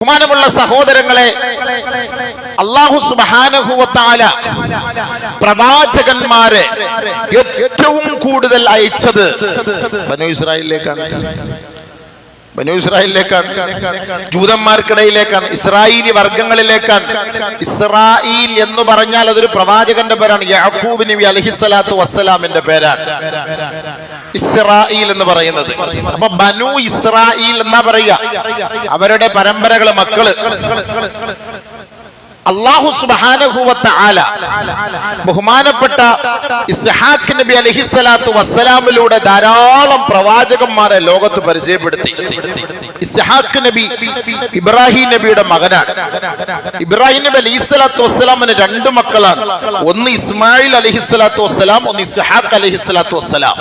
ബഹുമാനമുള്ള സഹോദരങ്ങളെ, അല്ലാഹു സുബ്ഹാനഹു വ തആല പ്രവാചകന്മാരെ ഏറ്റവും കൂടുതൽ അയച്ചത് ബനൂ ഇസ്രായേലിലേക്കാണ്, ജൂതന്മാർക്കിടയിലേക്കാണ്, ഇസ്രായേലി വർഗങ്ങളിലേക്കാണ്. ഇസ്രായേൽ എന്ന് പറഞ്ഞാൽ അതൊരു പ്രവാചകന്റെ പേരാണ്. യാക്കൂബ് നബി അലൈഹിസ്സലാത്തു വസ്സലാമിന്റെ പേരാണ് ഇസ്രായേൽ എന്ന് പറയുന്നത്. അപ്പൊ ബനൂ ഇസ്രായേൽ എന്നാ പറയുക, അവരുടെ പരമ്പരകള്, മക്കള്. അല്ലാഹു സുബ്ഹാനഹു വ തആല ബഹുമാനപ്പെട്ട ഇസ്ഹാഖ് നബി അലൈഹിസ്സലാത്തു വസ്സലാമിലൂടെ ധാരാളം പ്രവാചകന്മാരെ ലോകത്ത് പരിചയപ്പെടുത്തി. ഇസ്ഹാഖ് നബി ഇബ്രാഹിം നബിയുടെ മകനാണ്. ഇബ്രാഹിം നബി അലൈഹിസ്സലാത്തു വസ്സലാമിന് രണ്ട് മക്കളാണ്. ഒന്ന് ഇസ്മായിൽ അലൈഹിസ്സലാത്തു വസ്സലാം, ഒന്ന് ഇസ്ഹാഖ് അലൈഹിസ്സലാത്തു വസ്സലാം.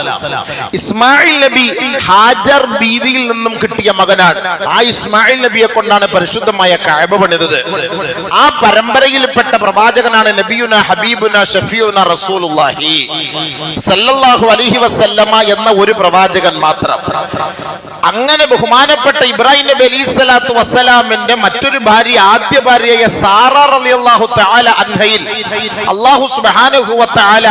ഇസ്മായിൽ നബി ഹാജർ ബീവിയിൽ നിന്നും കിട്ടിയ മകനാണ്. ആ ഇസ്മായിൽ നബിയെ കൊണ്ടാണ് പരിശുദ്ധമായ കഅബ പണിതത്. ആ പരമ്പരയിൽപ്പെട്ട പ്രവാചകനാണ് നബിയുന ഹബീബുന ഷഫീഉന റസൂലുള്ളാഹി സല്ലല്ലാഹു അലൈഹി വസല്ലമ എന്ന ഒരു പ്രവാചകൻ മാത്രം. അങ്ങനെ ബഹുമാനപ്പെട്ട ഇബ്രാഹിം നബി അലൈഹിസ്സലാത്തു വസ്സലാമിന്റെ മറ്റൊരു ഭാര്യ, ആദ്യ ഭാര്യയായ സാറ റളിയല്ലാഹു തആല അൻഹയിൽ അല്ലാഹു സുബ്ഹാനഹു വ തആല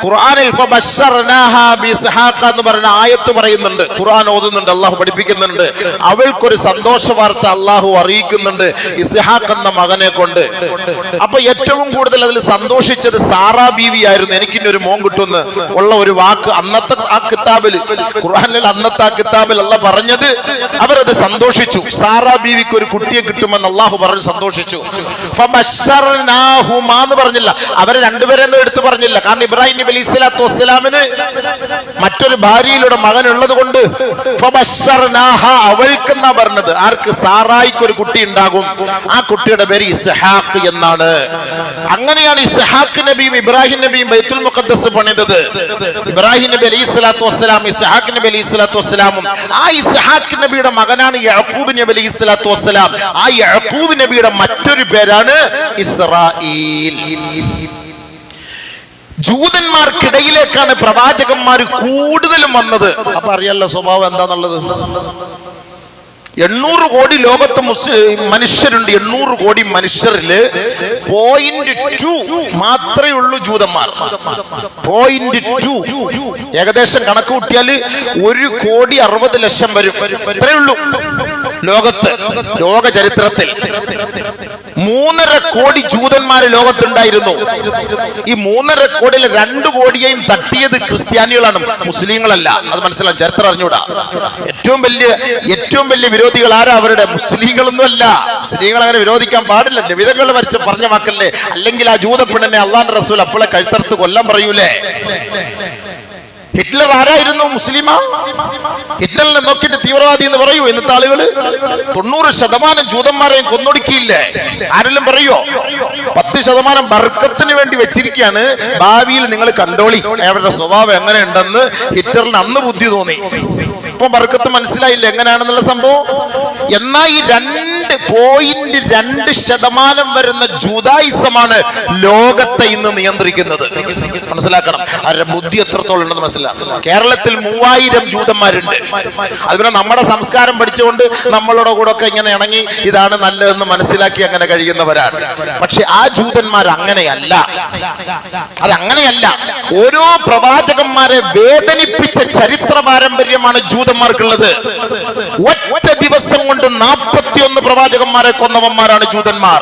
ഖുർആനിൽ ഫബശർനാഹാ ബിഇസ്ഹാഖ എന്ന് പറയുന്ന ആയത്ത് പറയുന്നുണ്ട്. ഖുർആൻ ഓതുന്നുണ്ട്, അല്ലാഹു പഠിപ്പിക്കുന്നുണ്ട്. അവൾക്കൊരു സന്തോഷ വാർത്ത അല്ലാഹു അറിയിക്കുന്നുണ്ട് ഇസ്ഹാഖ് എന്ന മകനെ കൊണ്ട്. അപ്പൊ ഏറ്റവും കൂടുതൽ അതിൽ സന്തോഷിച്ചത് സാറാ ബീവി ആയിരുന്നു. എനിക്കിന്നൊരു മോൻ കിട്ടുമെന്ന് ഉള്ള ഒരു വാക്ക് അന്നത്തെ ആ കിതാബിൽ, ഖുർആനിൽ അന്നത്തെ ആ കിതാബിൽ അല്ലാഹു പറഞ്ഞത്, അവരത് സന്തോഷിച്ചു. സാറാ ബീവിക്ക് ഒരു കുട്ടിയെ കിട്ടുമെന്ന് അല്ലാഹു പറഞ്ഞു സന്തോഷിച്ചു. ഫബശർനാഹുമാ എന്ന് പറഞ്ഞില്ല, അവരെ രണ്ടുപേരെന്നും എടുത്തു പറഞ്ഞില്ല. കാരണം ഇബ്രാഹിം നബി അലൈഹിസ്സലാത്തു വസ്സലാമിന് മറ്റൊരു ഭാര്യയിലൂടെ മകൻ ഉള്ളത് കൊണ്ട് ഫബശർനാഹ, അവൾക്കെന്നാ പറഞ്ഞത്. ആർക്ക്? സാറായിക്ക് ഒരു കുട്ടി ഉണ്ടാകും. ആ കുട്ടിയുടെ പേര് ഇസ്ഹാഖ് എന്നാണ്. അങ്ങനെയാണ് ഇസ്ഹാഖ് നബിയും ഇബ്രാഹിം നബിയും ബൈത്തുൽ മുഖദ്ദസ് പണിതത്. ഇബ്രാഹിം നബി അലൈഹിസ്സലാത്തു വസ്സലാം, ഇസ്ഹാഖ് നബി അലൈഹിസ്സലാത്തു വസ്സലാമും. ആ ഇസ്ഹാഖ് നബിയുടെ മകനാണ് യാക്കൂബ് നബി അലൈഹിസ്സലാത്തു വസ്സലാം. ആ യാക്കൂബ് നബിയുടെ മറ്റൊരു പേരാണ് ഇസ്രായേൽ. ജൂതന്മാർക്കിടയിലേക്കാണ് പ്രവാചകന്മാർ കൂടുതലും വന്നത്. അപ്പൊ അറിയാലോ സ്വഭാവം എന്താന്നുള്ളത്. 800 കോടി ലോകത്ത് മനുഷ്യരുണ്ട്. 800 കോടി മനുഷ്യരില് 0.2 മാത്രമേ ഉള്ളൂ ജൂതന്മാർ. 0.2 ഏകദേശം കണക്ക് കൂട്ടിയാല് 1,60,00,000 വരും. ഇത്രയേ ഉള്ളൂ ലോകത്ത്. ലോക ചരിത്രത്തിൽ 3.5 കോടി ജൂതന്മാര് ലോകത്തുണ്ടായിരുന്നു. ഈ 3.5 കോടിയിലെ 2 കോടിയെയും തട്ടിയത് ക്രിസ്ത്യാനികളാണ്, മുസ്ലിങ്ങളല്ല. അത് മനസ്സിലാവും, ചരിത്രം അറിഞ്ഞൂടാ. ഏറ്റവും വലിയ വിരോധികൾ ആരാ? അവരുടെ മുസ്ലിങ്ങളൊന്നും അല്ല. മുസ്ലിങ്ങൾ അങ്ങനെ വിരോധിക്കാൻ പാടില്ല. വിധങ്ങൾ വരച്ച് പറഞ്ഞ വാക്കല്ലേ. അല്ലെങ്കിൽ ആ ജൂത പെണ്ണിനെ അള്ളാന്റെ റസൂൽ അപ്പോളെ കഴുത്തറുത്ത് കൊല്ലാൻ പറയൂലേ. ഹിറ്റ്ലർ ആരായിരുന്നു? മുസ്ലിമാ? ഹിറ്റ്ലറിനെ നോക്കിയിട്ട് തീവ്രവാദി എന്ന് പറയൂ ഇന്നത്തെ ആളുകള്? 90% ജൂതന്മാരെയും കൊന്നൊടുക്കിയില്ലേ? ആരെല്ലാം പറയോ? 10% ബർക്കത്തിന് വേണ്ടി വെച്ചിരിക്കുകയാണ്. ഭാവിയിൽ നിങ്ങൾ കണ്ടോളി അവരുടെ സ്വഭാവം എങ്ങനെ ഉണ്ടെന്ന്. ഹിറ്റ്ലറിന് അന്ന് ബുദ്ധി തോന്നി. ഇപ്പൊ ബർക്കത്ത് മനസ്സിലായില്ല എങ്ങനെയാണെന്നുള്ള സംഭവം. എന്നാൽ ഈ 2.2% വരുന്ന ജൂതായിസമാണ് ലോകത്തെ ഇന്ന് നിയന്ത്രിക്കുന്നത്. മനസ്സിലാക്കണം അവരുടെ ബുദ്ധി എത്രത്തോളം ഉണ്ടെന്ന് മനസ്സിലാക്കണം. കേരളത്തിൽ 3000 ജൂതന്മാരുണ്ട്. അതുപോലെ നമ്മുടെ സംസ്കാരം പഠിച്ചുകൊണ്ട് നമ്മളോട് കൂടെ ഒക്കെ ഇങ്ങനെ ഇണങ്ങി ഇതാണ് നല്ലതെന്ന് മനസ്സിലാക്കി അങ്ങനെ കഴിയുന്നവരാണ്. പക്ഷെ ആ ജൂതന്മാർ അങ്ങനെയല്ല. അതങ്ങനെയല്ല. ഓരോ പ്രവാചകന്മാരെ വേദനിപ്പിച്ച ചരിത്ര പാരമ്പര്യമാണ് ജൂതന്മാർക്കുള്ളത്. ഒറ്റ ദിവസം കൊണ്ട് 41 പ്രവാചകന്മാരെ കൊന്നവന്മാരാണ് ജൂതന്മാർ.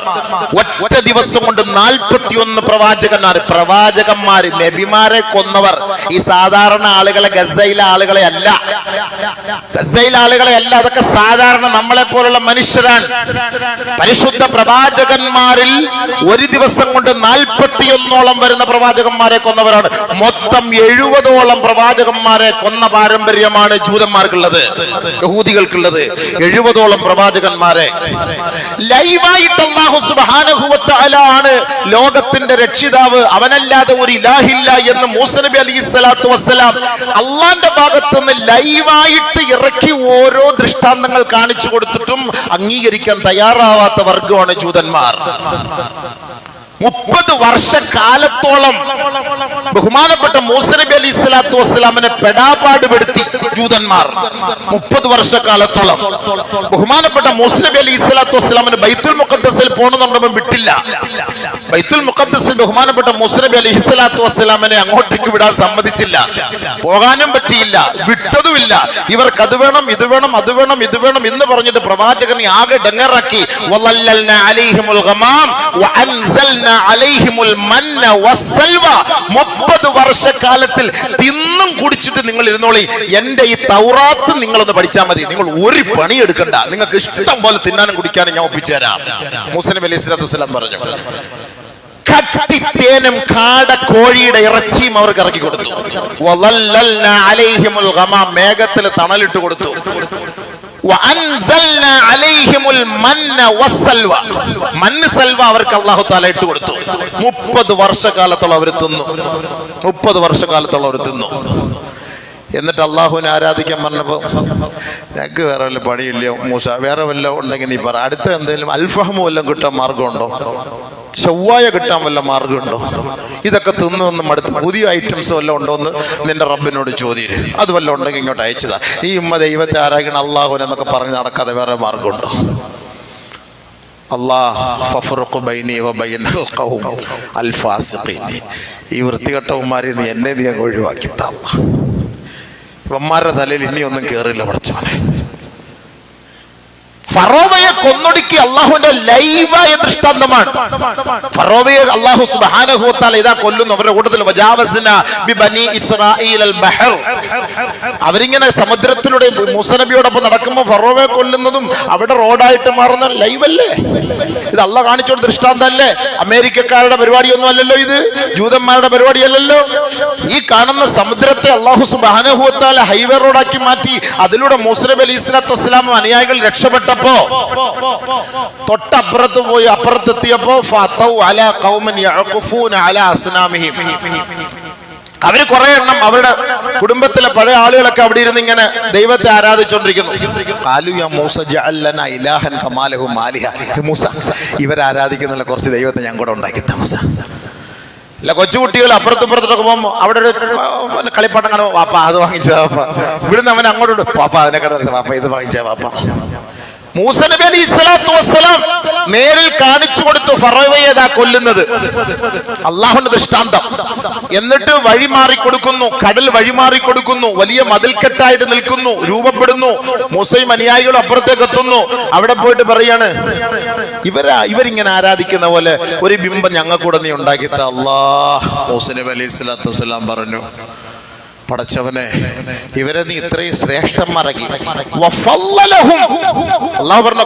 ഒറ്റ ദിവസം കൊണ്ട് 41 പ്രവാചകന്മാര് നബിമാരെ കൊന്നവർ. ഈ സാധാരണ ആളുകളെ, ഗസയിലെ ആളുകളെ അല്ല. അതൊക്കെ സാധാരണ നമ്മളെ പോലുള്ള മനുഷ്യരാണ്. പരിശുദ്ധ പ്രവാചകന്മാരിൽ ഒരു ദിവസം കൊണ്ട് 41 വരുന്ന പ്രവാചകന്മാരെ കൊന്നവരാണ്. മൊത്തം 70 പ്രവാചകന്മാരെ കൊന്ന പാരമ്പര്യമാണ് ജൂതന്മാർക്കുള്ളത്, യഹൂദികൾക്കുള്ളത്. 70 പ്രവാചകന്മാരെ ലൈവായിട്ട് അല്ലാഹു സുബ്ഹാനഹു വ തആല ആണ് ലോകത്തിന്റെ രക്ഷിതാവ്, അവനല്ലാതെ ഒരു ഇലാഹില്ല എന്ന് മൂസ നബി അലൈഹിസ്സലാത്തു വസ്സലാം അള്ളാന്റെ ഭാഗത്തുനിന്ന് ലൈവായിട്ട് ഇറക്കി ഓരോ ദൃഷ്ടാന്തങ്ങൾ കാണിച്ചു കൊടുത്തിട്ടും അംഗീകരിക്കാൻ തയ്യാറാവാത്ത വർഗമാണ് ജൂതന്മാർ. 30 വർഷക്കാലത്തോളം ബഹുമാനപ്പെട്ട മൂസ നബി അലൈഹി സ്വലാത്തു വസ്സലാമിനെ പെടാപാടുപെടുത്തി ജൂതന്മാർ 30 വർഷക്കാലത്തോളം. ബഹുമാനപ്പെട്ട മൂസ നബി അലൈഹി സ്വലാത്തു വസ്സലാമിന് ബൈത്തുൽ മുഖദ്ദസിൽ പോകണമെന്നുണ്ടെങ്കിൽ വിട്ടില്ല. ബൈത്തുൽ മുഖദ്ദസിൽ ബഹുമാനപ്പെട്ട മൂസ നബി അലൈഹി സ്വലാത്തു വസ്സലാമിനെ അങ്ങോട്ടേക്ക് വിടാൻ സമ്മതിച്ചില്ല. പോകാനും പറ്റിയില്ല, വിട്ടതുമില്ല. ഇവർക്ക് അത് വേണം, ഇത് വേണം, അത് വേണം, ഇത് വേണം എന്ന് പറഞ്ഞിട്ട് പ്രവാചകനെ ആകെ ഡങ്ങറാക്കി. 30 വർഷക്കാലത്തിൽ തിന്നും കുടിച്ചിട്ട് നിങ്ങൾ ഇരുന്നോളി, എന്റെ ഈ തൗറാത്ത് നിങ്ങളൊന്ന് പഠിച്ചാൽ മതി, നിങ്ങൾ ഒരു പണി എടുക്കണ്ട, നിങ്ങൾക്ക് ഇഷ്ടം പോലെ തിന്നാനും കുടിക്കാനും ഞാൻ ഒപ്പിച്ചു തരാം. മൂസ നബി അലൈഹി സ്വലാത്തു വസ്സലാം പറഞ്ഞു. കട്ടിത്തേനും കാട കോഴിയുടെ ഇറച്ചിയും അവർക്ക് ഇറക്കി കൊടുത്തു. മേഘത്തിൽ തണലിട്ട് കൊടുത്തു. അവർക്ക് അല്ലാഹു തആല ഇട്ട് കൊടുത്തു. 30 വർഷക്കാലത്തോളം അവർ തിന്നു. 30 വർഷക്കാലത്തോളം അവർ തിന്നു. എന്നിട്ട് അള്ളാഹുവിനെ ആരാധിക്കാൻ പറഞ്ഞപ്പോ, ഞങ്ങൾക്ക് വേറെ വല്ല പണിയില്ലയോ മൂസ, വേറെ വല്ലതും ഉണ്ടെങ്കിൽ നീ പറ, അടുത്ത എന്തെങ്കിലും അൽഫഹമോ വല്ലതും കിട്ടാൻ മാർഗമുണ്ടോ, ചൊവ്വായ കിട്ടാൻ വല്ല മാർഗമുണ്ടോ, ഇതൊക്കെ തിന്നു മടുത്ത് പുതിയ ഐറ്റംസ് വല്ലതും ഉണ്ടോ എന്ന് നിന്റെ റബ്ബിനോട് ചോദ്യം. അത് വല്ലതും ഉണ്ടെങ്കിൽ ഇങ്ങോട്ട് അയച്ചതാ. ഈ ഉമ്മ ദൈവത്തെ ആരാധിക്കണം അള്ളാഹുവിനെ എന്നൊക്കെ പറഞ്ഞ് നടക്കാതെ വേറെ മാർഗമുണ്ടോ? ഈ വൃത്തികെട്ടവന്മാരെ നീ എന്നെ നീ അങ്ങ് ഒഴിവാക്കി താ. ഇവന്മാരുടെ തലയിൽ ഇനിയൊന്നും കേറില്ല പഠിച്ചവനെ. ഫറോവയെ കൊന്നൊടുക്കി അള്ളാഹുവിന്റെ ലൈവായ ദൃഷ്ടാന്തമാണ്. ഫറോവയെ അള്ളാഹു സുബ്ഹാനഹു വ തആല ഇതാ കൊല്ലുന്നു. അവരുടെ കൂട്ടത്തിൽ വജാവസ്നാ ബിബനി ഇസ്രായീൽ അൽ ബഹർ, അവരിങ്ങനെ സമുദ്രത്തിലൂടെ മൂസ നബിയോടൊപ്പം നടക്കുമ്പോൾ ഫറോവയെ കൊല്ലുന്നതും അവിടെ റോഡായിട്ട് മാറുന്ന ലൈവല്ലേ ഇത്? അള്ളാഹ് കാണിച്ചു കൊടുത്ത ദൃഷ്ടാന്തല്ലേ? അമേരിക്കക്കാരുടെ പരിപാടിയൊന്നും അല്ലല്ലോ ഇത്, ജൂതന്മാരുടെ പരിപാടിയല്ലല്ലോ. ഈ കാണുന്ന സമുദ്രത്തെ അള്ളാഹു സുബ്ഹാനഹു വ തആല ഹൈവേ റോഡാക്കി മാറ്റി അതിലൂടെ മൂസ നബി അലൈഹി സ്വലാത്തു വസ്സലാമും അനുയായികൾ രക്ഷപ്പെട്ട തൊട്ടപ്പുറത്ത് പോയി അപ്പുറത്തെത്തിയപ്പോ അവര് കുറെ എണ്ണം അവരുടെ കുടുംബത്തിലെ പഴയ ആളുകളൊക്കെ അവിടെ ഇരുന്ന് ഇങ്ങനെ ദൈവത്തെ ആരാധിച്ചുകൊണ്ടിരിക്കുന്നു. ഇവരാരാധിക്കുന്നില്ല, കുറച്ച് ദൈവത്തെ ഞാൻ കൂടെ ഉണ്ടാക്കി താമസ. അല്ല, കൊച്ചുകുട്ടികൾ അപ്പുറത്തുപ്പുറത്തോട്ട് പോകുമ്പോ അവിടെ ഒരു കളിപ്പാട്ടം കാണുമ്പോ വാപ്പ അത് വാങ്ങിച്ചതാ വാപ്പ, ഇവിടുന്ന് അവൻ അങ്ങോട്ട് വാപ്പ അതിനെ വാപ്പ ഇത് വാങ്ങിച്ച വാപ്പ. മൂസ നബി അലൈഹി സ്വലാത്തു വസ്സലാം നേരിൽ കാണിച്ചു കൊടുത്തു ഫറോവയെ കൊല്ലുന്നത്, അള്ളാഹുവിന്റെ ദൃഷ്ടാന്തം. എന്നിട്ട് വഴിമാറി കൊടുക്കുന്നു, കടൽ വഴിമാറി കൊടുക്കുന്നു, വലിയ മതിൽക്കെട്ടായിട്ട് നിൽക്കുന്നു, രൂപപ്പെടുന്നു. മൂസയും അനുയായികളും അപ്പുറത്തേക്ക് എത്തുന്നു. അവിടെ പോയിട്ട് പറയാണ്, ഇവരിങ്ങനെ ആരാധിക്കുന്ന പോലെ ഒരു ബിംബം ഞങ്ങൾക്കൂടെ നീ ഉണ്ടാക്കിത്ത അല്ലാഹ്. മൂസ നബി അലൈഹി സ്വലാത്തു വസ്സലാം പറഞ്ഞു, പടച്ചവനെ, ഇവരെ നീ ഇത്രയും ശ്രേഷ്ഠന്മാരാക്കി. അല്ലാഹു പറഞ്ഞു,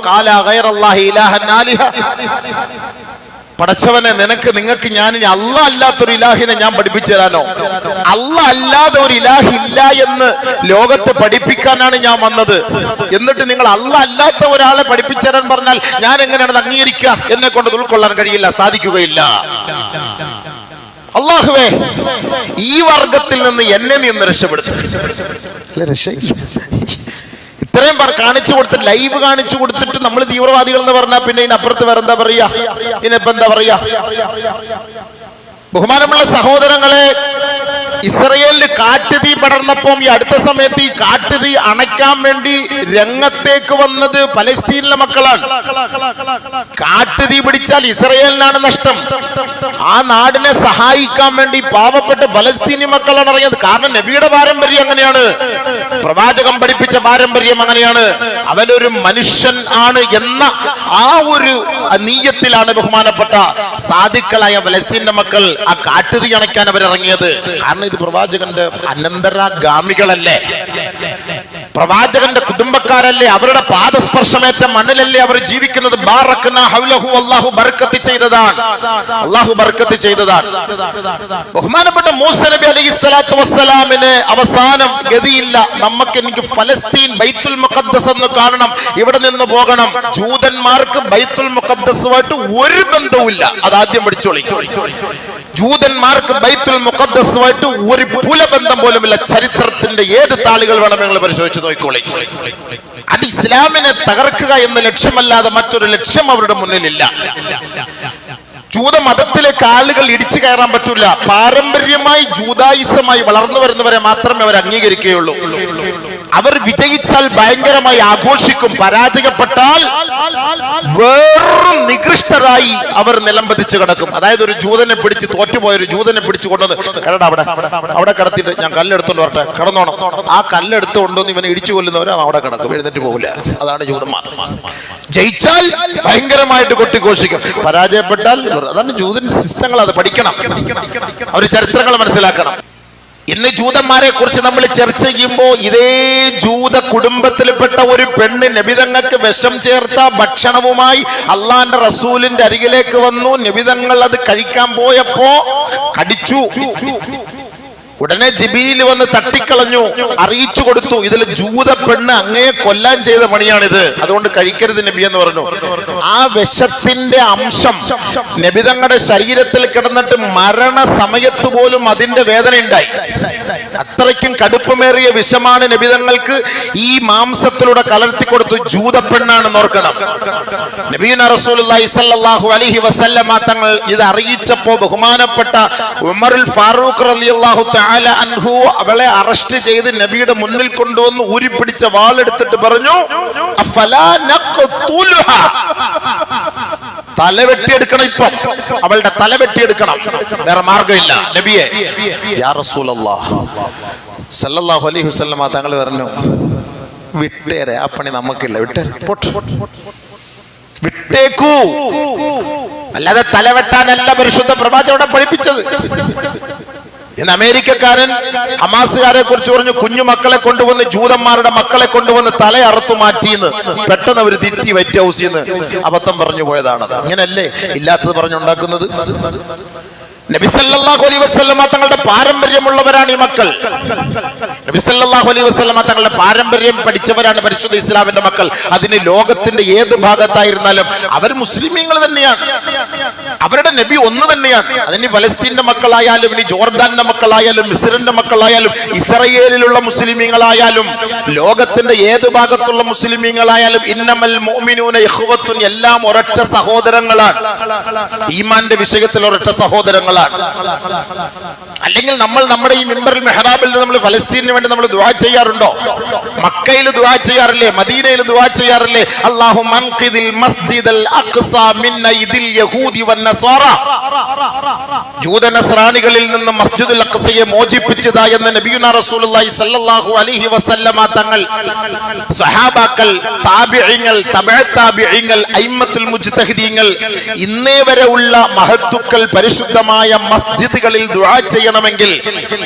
പടച്ചവനെ, നിങ്ങൾക്ക് ഞാൻ അല്ലാഹ് അല്ലാത്തൊരു ഇലാഹിനെ ഞാൻ പഠിപ്പിച്ചു തരാനോ? അല്ലാഹ് അല്ലാതെ ഒരു ഇലാഹ് ഇല്ല എന്ന് ലോകത്തെ പഠിപ്പിക്കാനാണ് ഞാൻ വന്നത്. എന്നിട്ട് നിങ്ങൾ അല്ലാഹ് അല്ലാത്ത ഒരാളെ പഠിപ്പിച്ചു തരാൻ പറഞ്ഞാൽ ഞാൻ എങ്ങനെയാണ് അംഗീകരിക്കുക? എന്നെ കൊണ്ട് ഉൾക്കൊള്ളാൻ കഴിയില്ല, സാധിക്കുകയില്ല. അല്ലാഹുവേ, ഈ വർഗത്തിൽ നിന്ന് എന്നെ നീ ഒന്ന് രക്ഷപ്പെടുത്തും. ഇത്രയും കാണിച്ചു കൊടുത്തിട്ട്, ലൈവ് കാണിച്ചു കൊടുത്തിട്ട് നമ്മൾ തീവ്രവാദികൾ എന്ന് പറഞ്ഞാൽ പിന്നെ ഇതിനപ്പുറത്ത് വേറെ എന്താ പറയാ? ഇതിനിപ്പോ എന്താ പറയാ? ബഹുമാനമുള്ള സഹോദരങ്ങളെ, ഇസ്രയേലിൽ കാട്ടുതീ പടർന്നപ്പോൾ ഈ അടുത്ത സമയത്ത് ഈ കാട്ടുതീ അണയ്ക്കാൻ വേണ്ടി രംഗത്തേക്ക് വന്നത് പലസ്തീനിലെ മക്കളാണ്. കാട്ടുതീ പിടിച്ചാൽ ഇസ്രയേലിനാണ് നഷ്ടം. ആ നാടിനെ സഹായിക്കാൻ വേണ്ടി പാവപ്പെട്ട പലസ്തീനി മക്കളാണ് ഇറങ്ങിയത്. കാരണം നബിയുടെ പാരമ്പര്യം അങ്ങനെയാണ്, പ്രവാചകൻ പഠിപ്പിച്ച പാരമ്പര്യം അങ്ങനെയാണ്. അവനൊരു മനുഷ്യൻ ആണ് എന്ന ആ ഒരു നീയത്തിലാണ് ബഹുമാനപ്പെട്ട സാദിക്കളായ പലസ്തീന്റെ മക്കൾ ആ കാട്ടുതീ അണയ്ക്കാൻ അവരിറങ്ങിയത്. കാരണം ഇത് പ്രവാചകന്റെ അനന്തരഗാമികളല്ലേ, പ്രവാചകന്റെ കുടുംബക്കാരല്ലേ, അവരുടെ പാദസ്പർശമേറ്റ മണ്ണിലല്ലേ അവർ ജീവിക്കുന്നത്. അല്ലാഹു ബർക്കത്ത് ചെയ്തതാണ്, അല്ലാഹു ബർക്കത്ത് ചെയ്തതാണ്. ബഹുമാനപ്പെട്ട മൂസ നബി അലൈഹി സ്വലാത്തു വസ്സലാമിന് അവസാനം ഗതിയില്ല. എനിക്ക് ഫലസ്തീൻ ബൈത്തുൽ മുഖദ്ദസ് എന്ന് കാണണം, ഇവിടെ നിന്ന് പോകണം. ജൂതന്മാർക്ക് ബൈത്തുൽ മുഖദ്ദസുമായിട്ട് ഒരു ബന്ധവുമില്ല, അതാദ്യം പഠിച്ചോളി. ജൂതന്മാർക്ക് ബൈത്തുൽ മുഖദ്ദസുമായിട്ട് ഒരു പുലബന്ധം പോലുമില്ല. ചരിത്രത്തിന്റെ ഏത് താളുകൾ വേണം നിങ്ങൾ പരിശോധിച്ച് നോക്കിക്കോളി. അത് ഇസ്ലാമിനെ തകർക്കുക എന്ന ലക്ഷ്യമല്ലാതെ മറ്റൊരു ലക്ഷ്യം അവരുടെ മുന്നിലില്ല. ജൂതമതത്തിലേക്ക് ആളുകൾ ഇടിച്ചു കയറാൻ പറ്റൂല. പാരമ്പര്യമായി ജൂതായിസമായി വളർന്നു വരുന്നവരെ മാത്രമേ അവർ അംഗീകരിക്കുകയുള്ളൂ. അവർ വിജയിച്ചാൽ ഭയങ്കരമായി ആഘോഷിക്കും, പരാജയപ്പെട്ടാൽ വേറും നികൃഷ്ടരായി അവർ നിലംപതിച്ചു കിടക്കും. അതായത് ഒരു ജൂതനെ പിടിച്ച് തോറ്റുപോയ ഒരു ജൂതനെ പിടിച്ചു കൊണ്ടുവന്ന് കരടാ അവിടെ കിടത്തിട്ട് ഞാൻ കല്ലെടുത്തോണ്ട് വരട്ടെ, കിടന്നോണം. ആ കല്ലെടുത്ത് കൊണ്ടുവന്ന് ഇവനെ ഇടിച്ചു കൊല്ലുന്നവരും അവിടെ കിടക്കും, എഴുന്നേറ്റ് പോകില്ല. അതാണ് ജൂതന്മാർ. ജയിച്ചാൽ ഭയങ്കരമായിട്ട് കൊട്ടിഘോഷിക്കും, പരാജയപ്പെട്ടാൽ അതാണ് ജൂതന്റെ സിസ്റ്റങ്ങൾ. അത് പഠിക്കണം, അവർ ചരിത്രങ്ങൾ മനസ്സിലാക്കണം. ഇന്ന് ജൂതന്മാരെ കുറിച്ച് നമ്മൾ ചർച്ച ചെയ്യുമ്പോൾ ഇതേ ജൂത കുടുംബത്തിൽപ്പെട്ട ഒരു പെണ്ണ് നബിതങ്ങൾക്ക് വിഷം ചേർത്ത ഭക്ഷണവുമായി അള്ളാന്റെ റസൂലിന്റെ അരികിലേക്ക് വന്നു. നബിതങ്ങൾ അത് കഴിക്കാൻ പോയപ്പോ കടിച്ചു. ഉടനെ ജിബീൽ വന്ന് തട്ടിക്കളഞ്ഞു, അറിയിച്ചു കൊടുത്തു, ഇതിൽ ജൂത പെണ്ണ് അങ്ങയെ കൊല്ലാൻ ചെയ്ത പണിയാണിത്, അതുകൊണ്ട് കഴിക്കരുത് നബി എന്ന് പറഞ്ഞു. ആ വിഷത്തിന്റെ അംശം നബിതങ്ങളുടെ ശരീരത്തിൽ കിടന്നിട്ട് മരണസമയത്ത് പോലും അതിന്റെ വേദന ഉണ്ടായി. അത്രയ്ക്കും കടുപ്പമേറിയ വിഷമാണ് നബിതങ്ങൾക്ക് ഈ മാംസത്തിലൂടെ കലർത്തി കൊടുത്തു. ജൂത പെണ്ണാണെന്ന് ഓർക്കണം. നബിയുന റസൂലുള്ളാഹി സ്വല്ലല്ലാഹു അലൈഹി വസല്ലമ തങ്ങൾ ഇത് അറിയിച്ചപ്പോ ബഹുമാനപ്പെട്ട ഉമറുൽ ഫാറൂഖ് റളിയല്ലാഹു തആല അൻഹു അവളെ അറസ്റ്റ് ചെയ്ത് നബിയുടെ മുന്നിൽ കൊണ്ടുവന്ന് ഊരിപ്പിടിച്ച വാളെടുത്തിട്ട് പറഞ്ഞു, അഫലാ നഖ്തുലുഹ, തല വെട്ടിയെടുക്കണം. ഇപ്പം അവളുടെ തല വെട്ടിയെടുക്കണം, വേറെ മാർഗമില്ല. നബിയെ യാ റസൂലല്ലാഹ് സല്ലല്ലാഹു അലൈഹി വസല്ലമ തങ്ങൾ പറഞ്ഞു, വിട്ടേരെ, ആ പണി നമുക്കില്ല, വിട്ടേക്കൂ. അല്ലാതെ തല വെട്ടാനല്ല പരിശുദ്ധ പ്രവാചകൻ പഠിപ്പിച്ചത്. ഇന്ന് അമേരിക്കക്കാരൻ ഹമാസുകാരെ കുറിച്ച് പറഞ്ഞു, കുഞ്ഞു മക്കളെ കൊണ്ടുവന്ന്, ജൂതന്മാരുടെ മക്കളെ കൊണ്ടുവന്ന് തല അറുത്തു മാറ്റിയെന്ന്. പെട്ടെന്ന് അവർ തിരുത്തി വൈറ്റ് ഹൗസിൽ നിന്ന് അബദ്ധം പറഞ്ഞു പോയതാണത്. അങ്ങനല്ലേ ഇല്ലാത്തത് പറഞ്ഞുണ്ടാക്കുന്നത്. നബി സല്ലല്ലാഹു അലൈഹി വസല്ലമ തങ്ങളുടെ പാരമ്പര്യമുള്ളവരാണ് ഈ മക്കൾ. നബി സല്ലല്ലാഹു അലൈഹി വസല്ലമ തങ്ങളുടെ പാരമ്പര്യം പഠിച്ചവരാണ് പരിശുദ്ധ ഇസ്ലാമിന്റെ മക്കൾ. അതിന് ലോകത്തിന്റെ ഏത് ഭാഗത്തായിരുന്നാലും അവർ മുസ്ലിമീങ്ങൾ തന്നെയാണ്. അവരുടെ നബി ഒന്ന് തന്നെയാണ്. അതിന് ഫലസ്തീന്റെ മക്കളായാലും, ഇനി ജോർദാന്റെ മക്കളായാലും, മിസ്രിന്റെ മക്കളായാലും, ഇസ്രയേലിലുള്ള മുസ്ലിമീങ്ങളായാലും, ലോകത്തിന്റെ ഏത് ഭാഗത്തുള്ള മുസ്ലിമീങ്ങളായാലും, ഇന്നമൽ മുഅ്മിനൂന ഇഖ്വത്തുൻ, എല്ലാം ഒരൊറ്റ സഹോദരങ്ങളാണ്. ഈമാന്റെ വിഷയത്തിൽ ഒരൊറ്റ സഹോദരങ്ങൾ. അല്ലെങ്കിൽ നമ്മൾ നമ്മുടെ ഈ മിമ്പറിൽ മെഹ്റാബിൽ നമ്മൾ ഫലസ്തീനു വേണ്ടി നമ്മൾ ദുആ ചെയ്യാറുണ്ടോ? മക്കയിൽ ദുആ ചെയ്യാറില്ലേ? മദീനയിൽ ദുആ ചെയ്യാറില്ലേ? അല്ലാഹുമ്മ അൻഖിദിൽ മസ്ജിദൽ അഖ്സ മിൻ അയ്ദിൽ യഹൂദി വന്നസാറ, ജൂത നസ്രാനികളിൽ നിന്ന് മസ്ജിദുൽ അഖ്സയെ മോചിപ്പിച്ചതാ എന്ന് നബിയുനാ റസൂലുള്ളാഹി സ്വല്ലല്ലാഹു അലൈഹി വസല്ലമ തങ്ങൾ, സ്വഹാബാക്കൾ, താബിഈങ്ങൾ, തബഅ താബിഈങ്ങൾ, അയിമ്മത്തുൽ മുജ്തഹിദീങ്ങൾ, ഇന്നേ വരെ ഉള്ള മഹത്തുക്കൾ പരിശുദ്ധമായ മസ്ജിദുകളിൽ ദുആ ചെയ്യണമെങ്കിൽ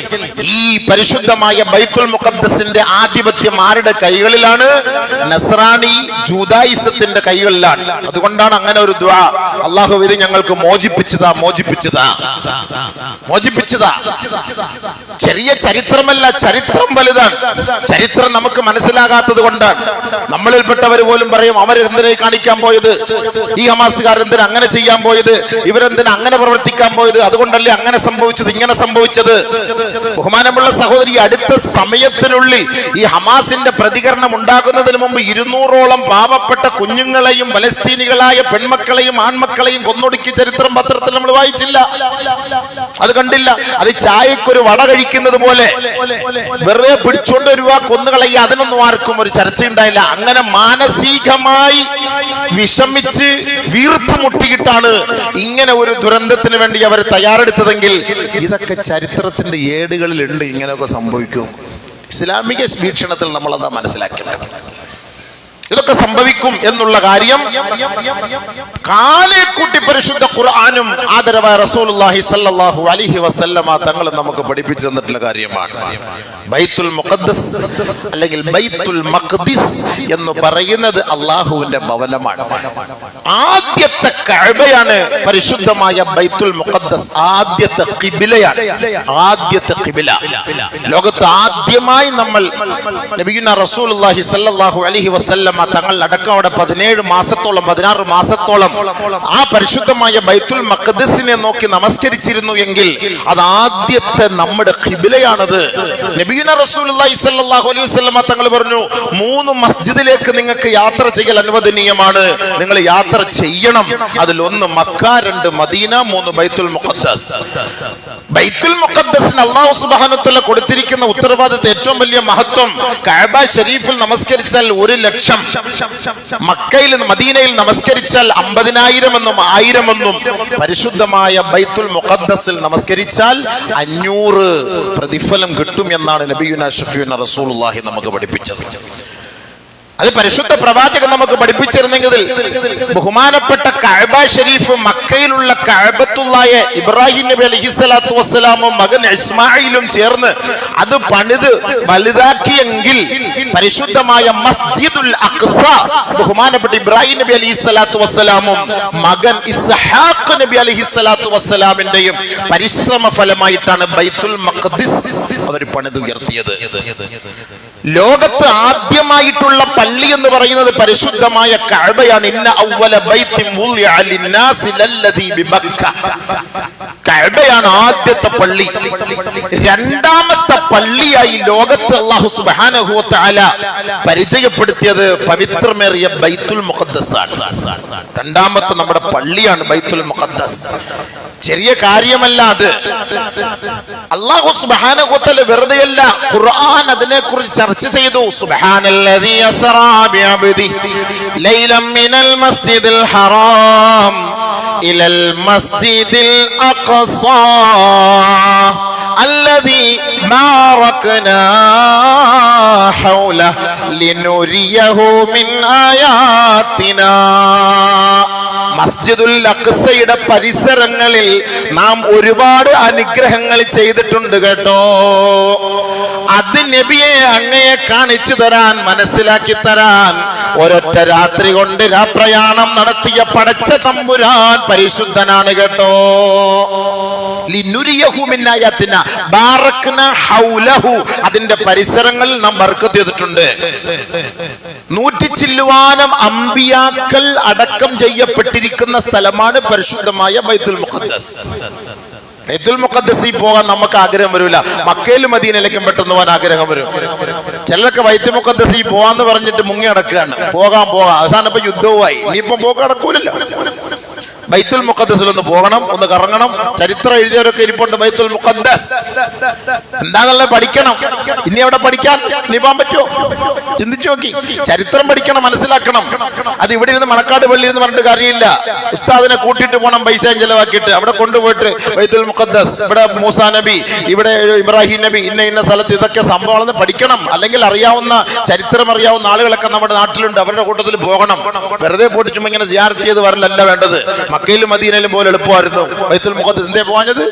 ഈ പരിശുദ്ധമായ ബൈത്തുൽ മുഖദ്ദസിന്റെ ആധിപത്യം ആരുടെ കൈകളിലാണ്? നസ്രാനി ജൂദായിസത്തിന്റെ കൈകളിലാണ്. അതുകൊണ്ടാണ് അങ്ങനെ ഒരു ദുആ, അല്ലാഹു ഇത് ഞങ്ങൾക്ക് മോചിപ്പിച്ചതാ. ചെറിയ ചരിത്രമല്ല, ചരിത്രം വലുതാണ്. ചരിത്രം നമുക്ക് മനസ്സിലാകാത്തത് കൊണ്ടാണ്. നമ്മളിൽപ്പെട്ടവർ പോലും പറയും, അവരെന്തിനാ കാണിക്കാൻ പോയത്, ഈ ഹമാസുകാർ എന്തിനാ അങ്ങനെ ചെയ്യാൻ പോയത്, ഇവരെന്തിനാ അങ്ങനെ പ്രവർത്തിക്കാൻ പോയത്, അതുകൊണ്ടല്ലേ അങ്ങനെ സംഭവിച്ചത്, ഇങ്ങനെ സംഭവിച്ചത്. ബഹുമാനമുള്ള സഹോദരി, അടുത്ത സമയത്തിനുള്ളിൽ ഈ ഹമാസിന്റെ പ്രതികരണം ഉണ്ടാകുന്നതിന് മുമ്പ് 200ഓളം പാവപ്പെട്ട കുഞ്ഞുങ്ങളെയും ഫലസ്തീനികളായ പെൺമക്കളെയും ആൺമക്കളെയും കൊന്നൊടുക്കിയ ചരിത്രം പത്രത്തിൽ നമ്മൾ വായിച്ചില്ല, അത് കണ്ടില്ല. അത് ചായക്കൊരു വട കഴിക്കുന്നത് പോലെ വെറുതെ പിടിച്ചുകൊണ്ട് ഒരു കൊന്നുകളയ, അതിനൊന്നും ആർക്കും ഒരു ചർച്ചയുണ്ടായില്ല. അങ്ങനെ മാനസികമായി വിഷമിച്ച് വീർപ്പ് മുട്ടിയിട്ടാണ് ഇങ്ങനെ ഒരു ദുരന്തത്തിന് വേണ്ടി അവർ തയ്യാറെടുത്തതെങ്കിൽ ഇതൊക്കെ ചരിത്രത്തിന്റെ ഏടുകളിലുണ്ട്. ഇങ്ങനെയൊക്കെ സംഭവിക്കും. ഇസ്ലാമിക വീക്ഷണത്തിൽ നമ്മളതാ മനസ്സിലാക്കേണ്ടത്. ഇതൊക്കെ സംഭവിക്കും എന്നുള്ള കാര്യം കാലേക്കൂട്ടി പരിശുദ്ധ ഖുർആനും ആദരവായ റസൂലുള്ളാഹി സ്വല്ലല്ലാഹു അലൈഹി വസല്ലമ തങ്ങൾ നമുക്ക് പഠിപ്പിച്ചു തന്നിട്ടുള്ള കാര്യമാണ്. ബൈത്തുൽ മുഖദ്ദസ് അല്ലെങ്കിൽ ബൈത്തുൽ മഖ്ദിസ് എന്ന് പറയുന്നത് അല്ലാഹുവിന്റെ ഭവനമാണ്. ആദ്യത്തെ കഅബയാണ് പരിശുദ്ധമായ ബൈത്തുൽ മുഖദ്ദസ്. ആദ്യത്തെ ഖിബ്ലയാണ്. ആദ്യത്തെ ഖിബ്ല. ലോകത്ത് ആദ്യമായി നമ്മൾ നബിയുനാ റസൂലുള്ളാഹി സ്വല്ലല്ലാഹു അലൈഹി വസല്ലമ തങ്ങൾ അടക്കം അവിടെ 17 മാസത്തോളം 16 മാസത്തോളം ആ പരിശുദ്ധമായ ബൈത്തുൽ മഖ്ദിസിനെ നോക്കി നമസ്കരിച്ചിരുന്നു എങ്കിൽ അത് ആദ്യത്തെ നമ്മുടെ ഖിബിലയാണത്. നബിയുനാ റസൂലുള്ളാഹി സ്വല്ലല്ലാഹു അലൈഹി വസല്ലമ തങ്ങൾ പറഞ്ഞു, 3 മസ്ജിദിലേക്ക് നിങ്ങൾക്ക് യാത്ര ചെയ്യൽ അനുവദനീയമാണ്, നിങ്ങൾ യാത്ര ചെയ്യണം. അതിൽ 1 മക്ക, 2 മദീന, 3 ബൈത്തുൽ മുഖദ്ദസ്. ബൈത്തുൽ മുഖദ്ദസിന് അല്ലാഹു സുബ്ഹാനഹു വ തആല കൊടുത്തിരിക്കുന്ന ഉത്തരവാദിത്തം ഏറ്റവും വലിയ മഹത്വം, കഅബ ശരീഫിൽ നമസ്കരിച്ചാൽ 1 ലക്ഷം, മക്കയിൽ മദീനയിൽ നമസ്കരിച്ചാൽ 50,000 എന്നും 1000 എന്നും, പരിശുദ്ധമായ ബൈത്തുൽ മുഖദ്ദസിൽ നമസ്കരിച്ചാൽ 500 പ്രതിഫലം കിട്ടും എന്നാണ് നബിയുനാ ഷഫീഉനാ റസൂലുള്ളാഹി നമുക്ക് പഠിപ്പിച്ചത്. അത് പരിശുദ്ധ പ്രവാചകൻ നമുക്ക് പഠിപ്പിച്ചിരുന്നെങ്കിൽ ബഹുമാനപ്പെട്ട കഅബ ശരീഫ്, മക്കയിലുള്ള കഅബത്തുള്ളായ ഇബ്രാഹിം നബി അലൈഹിസ്സലാത്തു വസ്സലാമും മകൻ ഇസ്മായിലും ചേർന്ന് അത് പണിത് വലുതാക്കിയെങ്കിൽ പരിശുദ്ധമായ മസ്ജിദുൽ അഖ്സ ബഹുമാനപ്പെട്ട ഇബ്രാഹിം നബി അലൈഹിസ്സലാത്തു വസ്സലാമും മകൻ ഇസ്ഹാഖ് നബി അലൈഹിസ്സലാത്തു വസ്സലാമിന്റെയും പരിശ്രമ ഫലമായിട്ടാണ് ബൈത്തുൽ മഖ്ദിസ് അവർ പണിതുയർത്തിയത്. ലോകത്ത് ആദ്യമായിട്ടുള്ള പള്ളി എന്ന് പറയുന്നത് പരിശുദ്ധമായ കഅബയാണ്. ഇന്ന അവ്വല ബൈത്തിൻ വുളിഅ ലിന്നാസി ലല്ലദീ ബിബക്ക. കഅബയാണ് ആദ്യത്തെ പള്ളി. രണ്ടാമത്തെ പള്ളിയായി ലോകത്ത് അല്ലാഹു സുബ്ഹാനഹു വ തആല പരിചയപ്പെടുത്തിയത് പവിത്രമേറിയ ബൈത്തുൽ മുഖദ്ദസ് ആണ്. രണ്ടാമത്തെ നമ്മുടെ പള്ളിയാണ് ബൈത്തുൽ മുഖദ്ദസ്. ചെറിയ കാര്യമല്ല അത്. അല്ലാഹു സുബ്ഹാനഹു വ തആല വെറുതെയല്ല, ഖുർആൻ അതിനെക്കുറിച്ച് ചർച്ച ചെയ്തു. സുബ്ഹാനല്ലദീ അസ്റാ ബിഅബ്ദി ലൈലൻ മിനൽ മസ്ജിദിൽ ഹറാം ഇലൽ മസ്ജിദിൽ അഖ്സാ الذي باركنا حوله لنريه من آياتنا. മസ്ജിദുൽ അഖ്സയുടെ പരിസരങ്ങളിൽ നാം ഒരുപാട് അനുഗ്രഹങ്ങൾ ചെയ്തിട്ടുണ്ട് കേട്ടോ. അത് നബിയെ അങ്ങയെ കാണിച്ചു തരാൻ, മനസ്സിലാക്കി തരാൻ ഒരൊറ്റ രാത്രി കൊണ്ട് രാപ്രയാണം നടത്തിയ പടച്ച തമ്പുരാൻ പരിശുദ്ധനാണ് കേട്ടോ. ലിനുരിയഹു മിൻ ആയാതിനാ ബാറക്നാ ഹൗലഹു. അതിന്റെ പരിസരങ്ങളിൽ നാം ബർക്കത്ത് ചെയ്തിട്ടുണ്ട്. 100 ചില്ലുവാനം അമ്പിയാക്കൾ അടക്കം ചെയ്യപ്പെട്ടിരിക്കുന്ന സ്ഥലമാണ് പരിശുദ്ധമായ ബൈത്തുൽ മുഖദ്ദസ്. ബൈത്തുൽ മുഖദ്ദസിൽ പോകാൻ നമുക്ക് ആഗ്രഹം വരില്ല, മക്കയിലും മദീനയിലേക്കും പെട്ടെന്ന് പോകാൻ ആഗ്രഹം വരും. ചിലരൊക്കെ ബൈത്തുൽ മുഖദ്ദസിൽ പോവാന്ന് പറഞ്ഞിട്ട് മുങ്ങി അടക്കുകയാണ്. പോകാം അവസാനം ഇപ്പൊ യുദ്ധവുമായി, ഇനിയിപ്പം പോക്ക് നടക്കൂലല്ലോ. ബൈത്തുൽ മുഖദ്ദസിൽ ഒന്ന് പോകണം, ഒന്ന് കറങ്ങണം. ചരിത്രം എഴുതിയവരൊക്കെ ഇരിപ്പുണ്ട് ബൈത്തുൽ മുഖദ്ദസ്. എന്താണെന്നുള്ള പഠിക്കണം. ഇനി അവിടെ പഠിക്കാൻ ഇനി പോകാൻ പറ്റുമോ? ചിന്തിച്ചു നോക്കി. ചരിത്രം പഠിക്കണം, മനസ്സിലാക്കണം. അത് ഇവിടെ ഇരുന്ന് മണക്കാട് പള്ളി എന്ന് പറഞ്ഞിട്ട് കാര്യമില്ല. ഉസ്താദിനെ കൂട്ടിയിട്ട് പോകണം, പൈസയും ചെലവാക്കിയിട്ട്. അവിടെ കൊണ്ടുപോയിട്ട് ബൈത്തുൽ മുഖദ്ദസ്, ഇവിടെ മൂസാ നബി, ഇവിടെ ഇബ്രാഹിം നബി, ഇന്ന സ്ഥലത്ത് ഇതൊക്കെ സംഭവമാണെന്ന് പഠിക്കണം. അല്ലെങ്കിൽ അറിയാവുന്ന ചരിത്രം അറിയാവുന്ന ആളുകളൊക്കെ നമ്മുടെ നാട്ടിലുണ്ട്, അവരുടെ കൂട്ടത്തിൽ പോകണം. വെറുതെ പോയിട്ട് ചുമ്മാ ഇങ്ങനെ സിയാറത്ത് ചെയ്ത് വരലല്ല വേണ്ടത്. മക്കയിലും മദീനയിലും പോലെ എളുപ്പമായിരുന്നു ബൈത്തുൽ മുഖദ്ദസ്. എന്തേ പോകാഞ്ഞത്?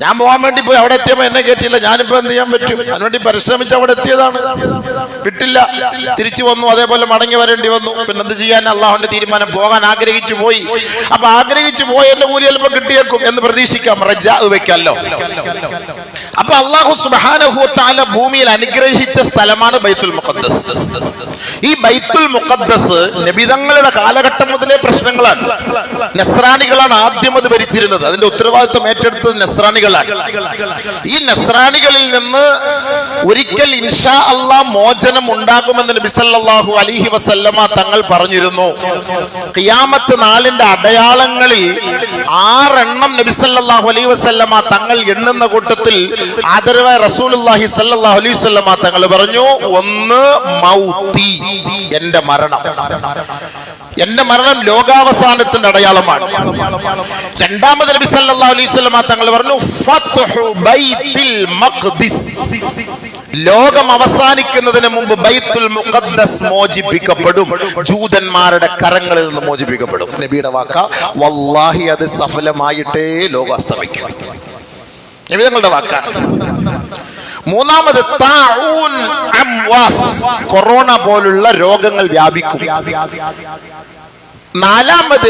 ഞാൻ പോകാൻ വേണ്ടി പോയി, അവിടെ എത്തിയപ്പോ എന്നെ കേട്ടില്ല. ഞാനിപ്പോ എന്ത് ചെയ്യാൻ പറ്റും? അതിനുവേണ്ടി പരിശ്രമിച്ച് അവിടെ എത്തിയതാണ്, വിട്ടില്ല. തിരിച്ചു വന്നു, അതേപോലെ മടങ്ങി വരേണ്ടി വന്നു. പിന്നെ എന്ത് ചെയ്യാൻ? അള്ളാഹുവിന്റെ തീരുമാനം. പോകാൻ ആഗ്രഹിച്ചു പോയി. അപ്പൊ ആഗ്രഹിച്ചു പോയി എന്റെ കൂലി ചിലപ്പോൾ കിട്ടിയേക്കും എന്ന് പ്രതീക്ഷിക്കാം, റജാ വെക്കല്ലോ. അപ്പൊ അല്ലാഹു സുബ്ഹാനഹു വ തആല ഭൂമിയിൽ അനുഗ്രഹിച്ച സ്ഥലമാണ് ബൈത്തുൽ മുഖദ്ദസ്. ഈ ബൈത്തുൽ മുഖദ്ദസ് നബിതങ്ങളുടെ കാലഘട്ടം മുതലേ പ്രശ്നങ്ങളാണ്. നസ്രാനികളാണ് ആദ്യം അത് ഭരിച്ചിരുന്നത്. അതിന്റെ ഉത്തരവാദിത്വം ഏറ്റെടുത്തത് നസ്രാനികളാണ്. ഈ നസ്രാനികളിൽ നിന്ന് ഒരിക്കൽ ഇൻഷാ അല്ലാഹ് മോചനം ഉണ്ടാകുമെന്ന് നബി സല്ലല്ലാഹു അലൈഹി വസല്ലമ തങ്ങൾ പറഞ്ഞിരുന്നു. ഖിയാമത്ത് നാളിന്റെ അടയാളങ്ങളിൽ 6 എണ്ണം നബി സല്ലല്ലാഹു അലൈഹി വസല്ലമ തങ്ങൾ എണ്ണുന്ന കൂട്ടത്തിൽ ആദരവായ റസൂലുള്ളാഹി സ്വല്ലല്ലാഹു അലൈഹി വസല്ലമ തങ്ങൾ പറഞ്ഞു, 1 മൗതി, എന്റെ മരണം. എന്റെ മരണം ലോകാവസാനത്തിന്റെ അടയാളമാണ്. രണ്ടാമത് നബി സല്ലല്ലാഹു അലൈഹി വസല്ലമ തങ്ങൾ പറഞ്ഞു, ഫത്ഹു ബൈത്തുൽ മഖ്ദിസ്, ലോകം അവസാനിക്കുന്നതിന് മുമ്പ് ബൈത്തുൽ മുഖദ്ദസ് മോചിപ്പിക്കപ്പെടും, ജൂതന്മാരുടെ കരങ്ങളിൽ നിന്ന് മോചിപ്പിക്കപ്പെടും. നബിയുടെ വാക്ക, വല്ലാഹി അത് സഫലമായിട്ടേ ലോകം അസ്തമിക്കും. നബിതങ്ങളുടെ വാക്കാണ്. മൂന്നാമത് താഊൻ അംവാസ്, കൊറോണ പോലുള്ള രോഗങ്ങൾ വ്യാപിക്കും. 4-മത്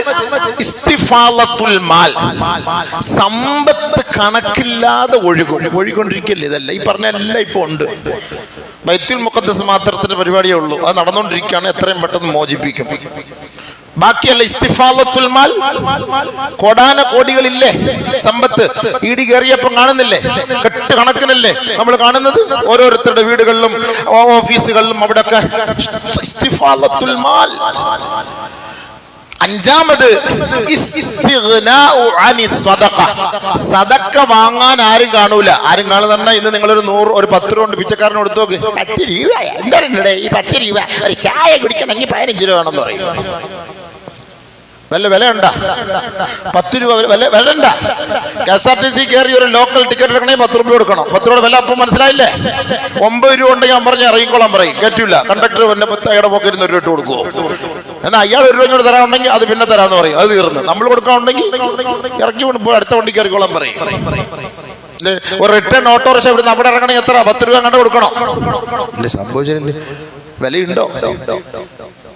ഇസ്തിഫാലത്തുൽ മാൽ, സമ്പത്ത് കണക്കില്ലാതെ ഒഴുകൊണ്ടിരിക്കല്ലേ. ഇതല്ല ഈ പറഞ്ഞ എല്ലാം ഇപ്പൊ ഉണ്ട്. ബൈത്തുൽ മുഖദ്ദസ് മാത്രത്തിന്റെ പരിപാടിയേ ഉള്ളൂ. അത് നടന്നുകൊണ്ടിരിക്കുകയാണ്. എത്രയും പെട്ടെന്ന് മോചിപ്പിക്കും. ബാക്കിയല്ല ഇസ്തിഫാലത്തുൽ മാൽ. കോടാന കോടികളില്ലേ സമ്പത്ത്, ഈടി കയറിയപ്പം കാണുന്നില്ലേ, കെട്ട് കണക്കിനല്ലേ നമ്മൾ കാണുന്നത് ഓരോരുത്തരുടെ വീടുകളിലും ഓഫീസുകളിലും അവിടെയൊക്കെ ഇസ്തിഫാലത്തുൽ മാൽ. അഞ്ചാമത് സദക്ക വാങ്ങാൻ ആരും കാണൂല. ആരും കാണുന്ന ഇന്ന് നിങ്ങളൊരു 100 ഒരു 10 രൂപ കൊണ്ട് പിച്ചക്കാരന് കൊടുത്തു നോക്ക്, 10 രൂപ എന്താ ഈ 10 രൂപ ഒരു ചായ കുടിക്കണമെങ്കിൽ 15 രൂപ വേണമെന്ന് പറയും. വില ഉണ്ടാ? 10 രൂപ വില ഉണ്ടാ? KSRTC കയറി ഒരു ലോക്കൽ ടിക്കറ്റ് എടുക്കണമെങ്കിൽ 10 രൂപ കൊടുക്കണം. 10 രൂപ വില അപ്പം മനസ്സിലായില്ലേ? 9 രൂപ ഉണ്ടെങ്കിൽ ഞാൻ പറഞ്ഞ് ഇറങ്ങിക്കോളാൻ പറയും, കയറ്റില്ല. കണ്ടക്ടർ അയാളുടെ പോക്കറ്റ് 1 രൂപ ഇട്ട് കൊടുക്കുമോ? എന്നാൽ അയാൾ 1 രൂപ തരാനുണ്ടെങ്കിൽ അത് പിന്നെ തരാന്ന് പറയും, അത് തീർന്ന്. നമ്മൾ കൊടുക്കാനുണ്ടെങ്കിൽ ഇറക്കി കൊണ്ടുപോയി അടുത്ത വണ്ടിക്ക് ഇറങ്ങിക്കോളാൻ പറയും. ഒരു റിട്ടേൺ ഓട്ടോറിക്ഷ ഇവിടുന്ന് അവിടെ ഇറങ്ങണമെങ്കിൽ എത്ര? 10 രൂപ കണ്ട് കൊടുക്കണം. സംഭവിച്ചിട്ടുണ്ട്. വിലയുണ്ടോ?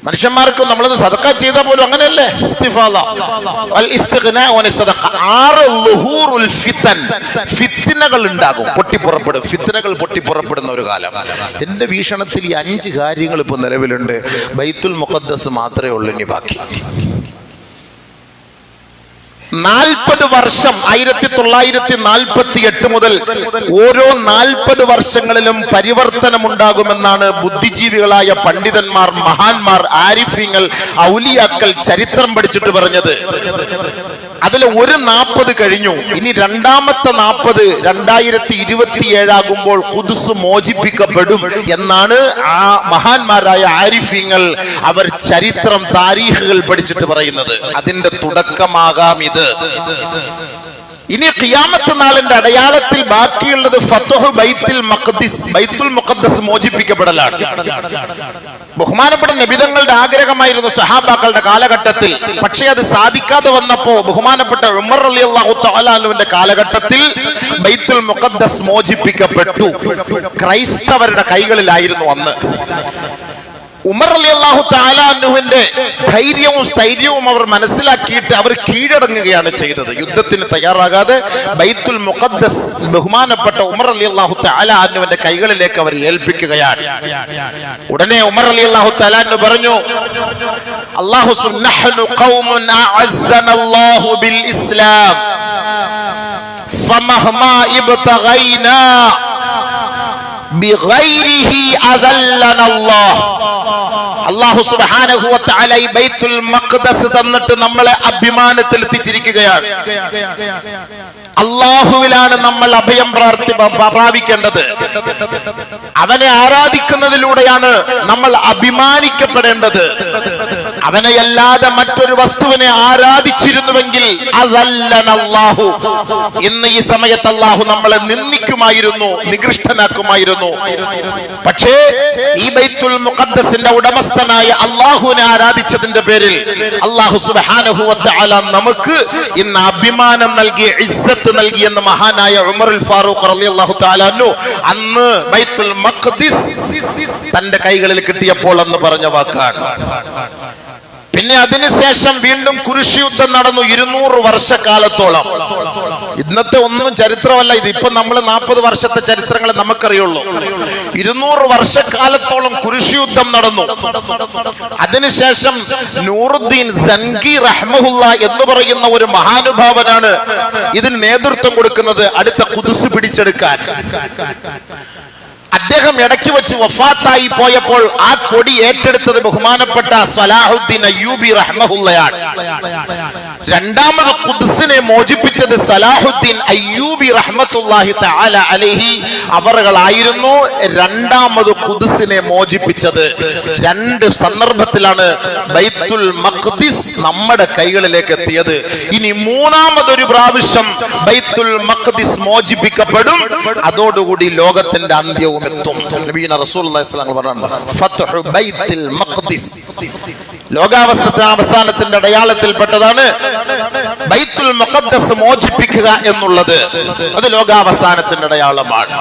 മനുഷ്യന്മാർക്ക് നമ്മളൊന്ന് സദക്ക ചെയ്താൽ പോലും അങ്ങനെയല്ലേ? ഫിത്നകൾ ഉണ്ടാകും, പൊട്ടിപ്പുറപ്പെടും. ഫിത്നകൾ പൊട്ടിപ്പുറപ്പെടുന്ന ഒരു കാലം. എന്റെ വീക്ഷണത്തിൽ ഈ 5 കാര്യങ്ങൾ ഇപ്പൊ നിലവിലുണ്ട്. ബൈത്തുൽ മുഖദ്ദസ് മാത്രമേ ഉള്ളൂ ഇനി ബാക്കി. 40 വർഷം 1948 മുതൽ ഓരോ 40 വർഷങ്ങളിലും പരിവർത്തനമുണ്ടാകുമെന്നാണ് ബുദ്ധിജീവികളായ പണ്ഡിതന്മാർ, മഹാന്മാർ, ആരിഫീങ്ങൾ, ഔലിയാക്കൾ ചരിത്രം പഠിച്ചിട്ട് പറഞ്ഞത്. അതിൽ ഒരു 40 കഴിഞ്ഞു. ഇനി രണ്ടാമത്തെ 40 2027 ആകുമ്പോൾ ഖുദ്സ് മോചിപ്പിക്കപ്പെടും എന്നാണ് ആ മഹാന്മാരായ ആരിഫീങ്ങൾ അവർ ചരിത്രം, താരീഖുകൾ പഠിച്ചിട്ട് പറയുന്നത്. അതിന്റെ തുടക്കമാകാം ഇത്. ഇനി ഖിയാമത്ത് നാളിന്റെ അടയാളത്തിൽ ബാക്കിയുള്ളത് ഫത്ഹു ബൈത്തുൽ മഖ്ദിസ്, ബൈത്തുൽ മുഖദ്ദസ് മോചിപ്പിക്കപ്പെടലാണ്. ബഹുമാനപ്പെട്ട നബിതങ്ങളുടെ ആഗ്രഹമായിരുന്നു സഹാബാക്കളുടെ കാലഘട്ടത്തിൽ. പക്ഷേ അത് സാധിക്കാതെ വന്നപ്പോ ബഹുമാനപ്പെട്ട ഉമർ റളിയല്ലാഹു തആല അൻഹുവിന്റെ കാലഘട്ടത്തിൽ ബൈത്തുൽ മുഖദ്ദസ് മോചിപ്പിക്കപ്പെട്ടു. ക്രൈസ്തവരുടെ കൈകളിലായിരുന്നു അന്ന്. ഉമർ റളിയല്ലാഹു തആല അൻഹുവിന്റെ ധൈര്യവും സ്ഥൈര്യവും അവർ മനസ്സിലാക്കിയിട്ട് അവർ കീഴടങ്ങുകയാണ് ചെയ്തത്. യുദ്ധത്തിന് തയ്യാറാകാതെ ബൈത്തുൽ മുഖദ്ദസ് ബഹുമാനപ്പെട്ട ഉമർ റളിയല്ലാഹു തആല അൻഹുവിന്റെ കൈകളിലേക്ക് അവർ ഏൽപ്പിക്കുകയാണ്. ഉടനെ ഉമർ റളിയല്ലാഹു തആല അൻഹു പറഞ്ഞു, അല്ലാഹു സുബ്ഹാനഹു ഖൗമുൻ അഅസ്സനല്ലാഹു ബിൽ ഇസ്ലാം ഫമഹ്മാ ഇബ്തഗൈനാ ബിഗൈരിഹി അദല്ലനല്ലാഹ്. അല്ലാഹു സുബ്ഹാനഹു വ തആല ഈ ബൈത്തുൽ മഖ്ദസ് തന്നിട്ട് നമ്മളെ അഭിമാനത്തിൽ എത്തിച്ചിരിക്കുകയാണ്. അല്ലാഹുവിലാണ് നമ്മൾ അഭയം പ്രാപിക്കേണ്ടത്. അവനെ ആരാധിക്കുന്നതിലൂടെയാണ് നമ്മൾ അഭിമാനിക്കപ്പെടേണ്ടത്. അവനെ അല്ലാതെ മറ്റൊരു വസ്തുവിനെ ആരാധിച്ചിരുന്നുവെങ്കിൽ അദല്ലനല്ലാഹു, ഇന്ന് ഈ സമയത്ത് അല്ലാഹു നമ്മളെ നിന്ദിക്കുമായിരുന്നു, നികൃഷ്ടനാക്കുമായിരുന്നു. പക്ഷേ ഈ ബൈത്തുൽ മുഖദ്ദസിന്റെ ഉടമസ്ഥനായ അല്ലാഹുവിനെ ആരാധിച്ചതിന്റെ പേരിൽ അല്ലാഹു സുബ്ഹാനഹു വ തആല നമുക്ക് ഇന്ന് അഭിമാനം നൽകി, ഇസ്സത്ത് നൽകി എന്ന് മഹാനായ ഉമറുൽ ഫാറൂഖ് റളിയല്ലാഹു തആല അൻഹു അന്ന് ബൈത്തുൽ മഖ്ദിസ് തന്റെ കൈകളിൽ കിട്ടിയപ്പോൾ എന്ന് പറഞ്ഞ വാക്കാണ്. പിന്നെ അതിനുശേഷം വീണ്ടും കുരിശ് യുദ്ധം നടന്നു 200 വർഷക്കാലത്തോളം. ഇന്നത്തെ ഒന്നും ചരിത്രമല്ല ഇത്. ഇപ്പൊ നമ്മൾ 40 വർഷത്തെ ചരിത്രങ്ങൾ നമുക്കറിയുള്ളൂ. 200 വർഷക്കാലത്തോളം കുരിശ് യുദ്ധം നടന്നു. അതിനുശേഷം നൂറുദ്ദീൻ സൻഗി റഹ്മഹുല്ല എന്ന് പറയുന്ന ഒരു മഹാനുഭാവനാണ് ഇതിന് നേതൃത്വം കൊടുക്കുന്നത്, അടുത്ത ഖുദ്സ് പിടിച്ചെടുക്കാൻ. അദ്ദേഹം ഇടയ്ക്ക് വെച്ച് വഫാത്തായി പോയപ്പോൾ ആ കൊടി ഏറ്റെടുത്തത് ബഹുമാനപ്പെട്ട സലാഹുദ്ദീൻ അയ്യൂബി റഹ്മഹുല്ലയാണ്. രണ്ടാമത് ഖുദ്സിനെ മോചിപ്പിച്ചത് സലാഹുദ്ദീൻ അയ്യൂബി റഹ്മത്തുള്ളാഹി തആല അലൈഹി അവറുകളായിരുന്നു. രണ്ടാമത് ഖുദ്സിനെ മോചിപ്പിച്ചത്. 2 സന്ദർഭത്തിലാണ് ബൈത്തുൽ മഖ്ദിസ് നമ്മുടെ കൈകളിലേക്ക് എത്തിയത്. ഇനി മൂന്നാമതൊരു പ്രാവശ്യം ബൈത്തുൽ മഖ്ദിസ് മോചിപ്പിക്കപ്പെടും. അതോടുകൂടി ലോകത്തിന്റെ അന്ത്യവും എത്തും. നബിയുനാ റസൂലുള്ളാഹി സ്വല്ലല്ലാഹു അലൈഹി വസല്ലം ഫത്ഹു ബൈത്തുൽ മഖ്ദിസ് ലോകാവസാനത്തിന്റെ അടയാളത്തിൽപ്പെട്ടതാണ് ബൈത്തുൽ മുഖദ്ദസ് മോചിപ്പിക്കുക എന്നുള്ളത്. അത് ലോകാവസാനത്തിന്റെ അടയാളമാണ്.